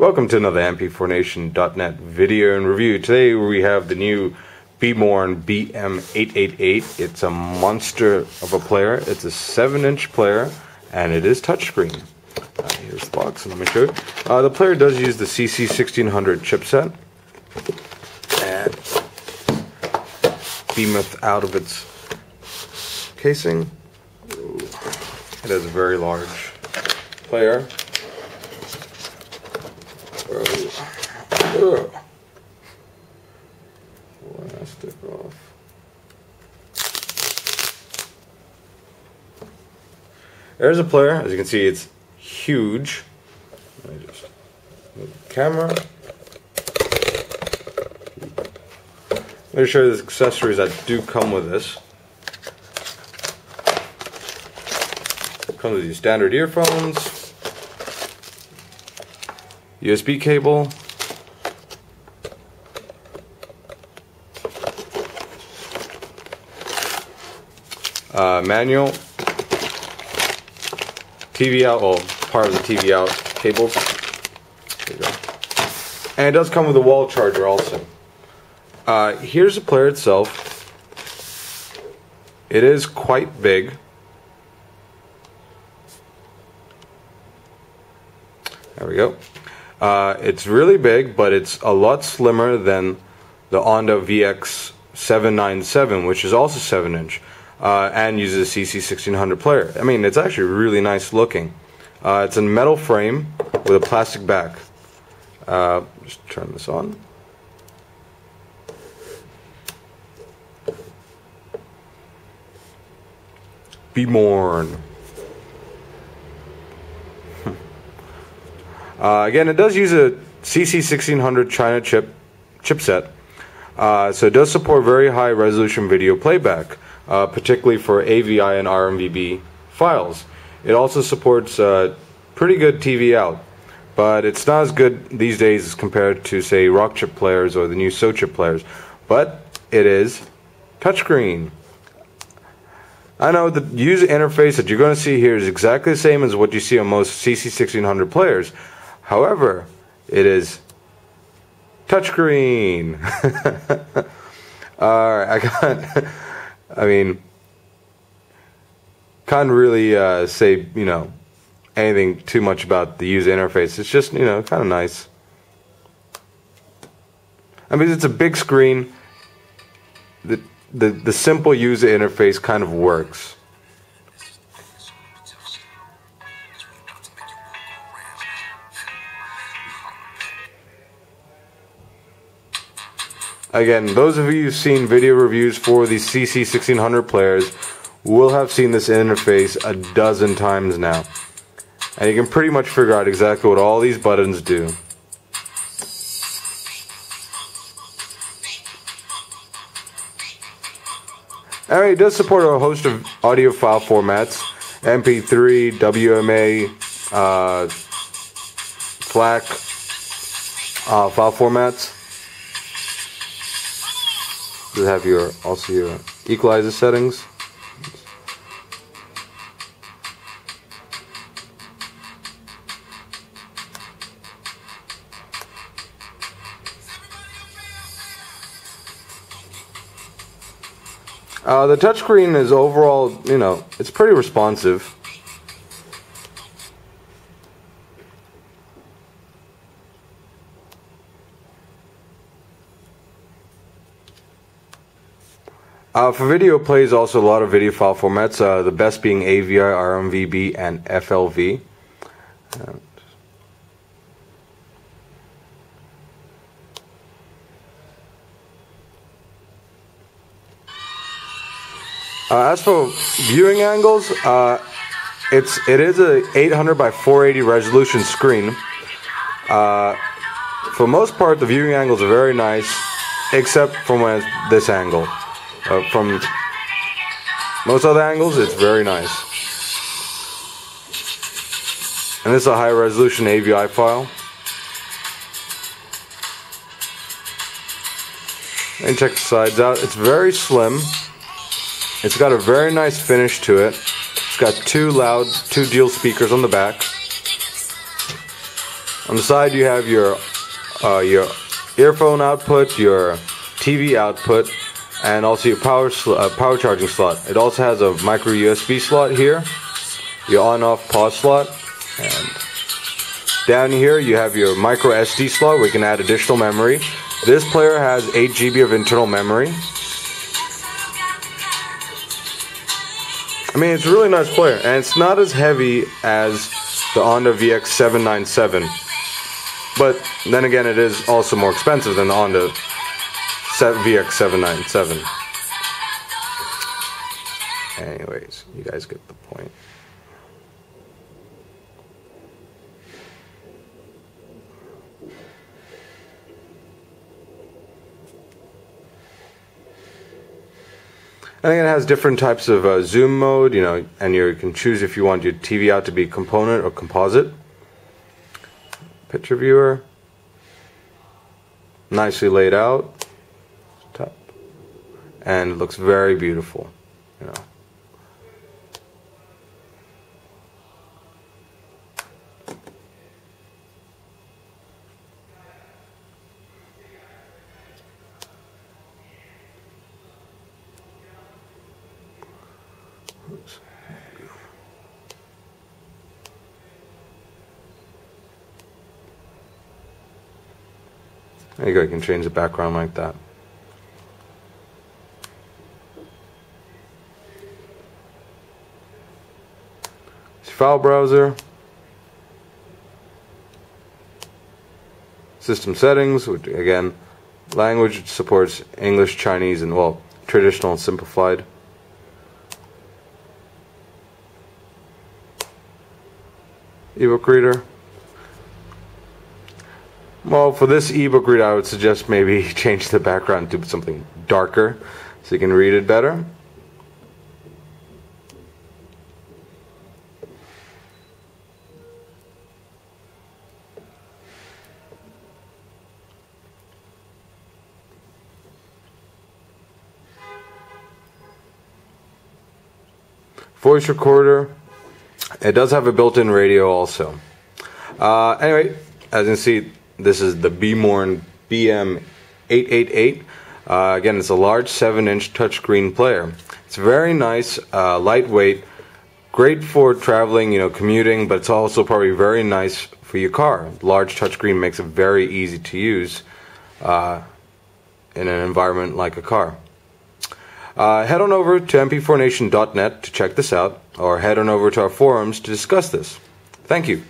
Welcome to another MP4 Nation.net video and review. Today we have the new Bmorn BM-888. It's a monster of a player. It's a 7-inch player and it is touchscreen. Here's the box, and let me show you. The player does use the CC1600 chipset and beameth out of its casing. It has a very large player. Plastic off. There's a player. As you can see, it's huge. Let me just move the camera. Let me show you the accessories that do come with this. It comes with your standard earphones, USB cable, manual, TV out, well, part of the TV out cables. There you go. And it does come with a wall charger also. Here's the player itself. It is quite big. There we go. It's really big, but it's a lot slimmer than the Onda VX797, which is also 7-inch, and uses a CC1600 player. I mean, it's actually really nice looking. It's a metal frame with a plastic back. Just turn this on. Bmorn. Again, it does use a CC1600 China chipset, so it does support very high resolution video playback, particularly for AVI and RMVB files. It also supports pretty good TV out, but it's not as good these days as compared to, say, rock chip players or the new SO chip players, but it is touchscreen. I know the user interface that you're going to see here is exactly the same as what you see on most CC1600 players. However, it is touchscreen. Can't really say, anything too much about the user interface. It's just, kind of nice. I mean, it's a big screen. The simple user interface kind of works. Again, those of you who've seen video reviews for these CC1600 players will have seen this interface a dozen times now. And you can pretty much figure out exactly what all these buttons do. Alright, it does support a host of audio file formats: MP3, WMA, FLAC file formats. You have also your equalizer settings. The touchscreen is overall, it's pretty responsive. For video plays, also a lot of video file formats, the best being AVI, RMVB, and FLV. As for viewing angles, it is a 800 by 480 resolution screen. For most part, the viewing angles are very nice, except from this angle. From most other angles, it's very nice. And this is a high resolution AVI file. And check the sides out. It's very slim. It's got a very nice finish to it. It's got two dual speakers on the back. On the side you have your earphone output, your TV output, and also your power charging slot. It also has a micro USB slot here, your on-off pause slot, and down here you have your micro SD slot where you can add additional memory. This player has 8 GB of internal memory. I mean, it's a really nice player, and it's not as heavy as the Honda VX797. But then again, it is also more expensive than the Honda VX797. Anyways, you guys get the point. I think it has different types of zoom mode, you know, and you can choose if you want your TV out to be component or composite. Picture viewer, nicely laid out, and it looks very beautiful, you know. Oops. There you go, you can change the background like that. File browser, system settings, which again, language supports English, Chinese, and well, traditional and simplified. Ebook reader. Well, for this ebook reader, I would suggest maybe change the background to something darker so you can read it better. Voice recorder. It does have a built-in radio also. Anyway, as you can see, this is the Bmorn BM-888. Again, it's a large 7-inch touchscreen player. It's very nice, lightweight, great for traveling, you know, commuting, but it's also probably very nice for your car. Large touchscreen makes it very easy to use in an environment like a car. Head on over to MP4Nation.net to check this out, or head on over to our forums to discuss this. Thank you.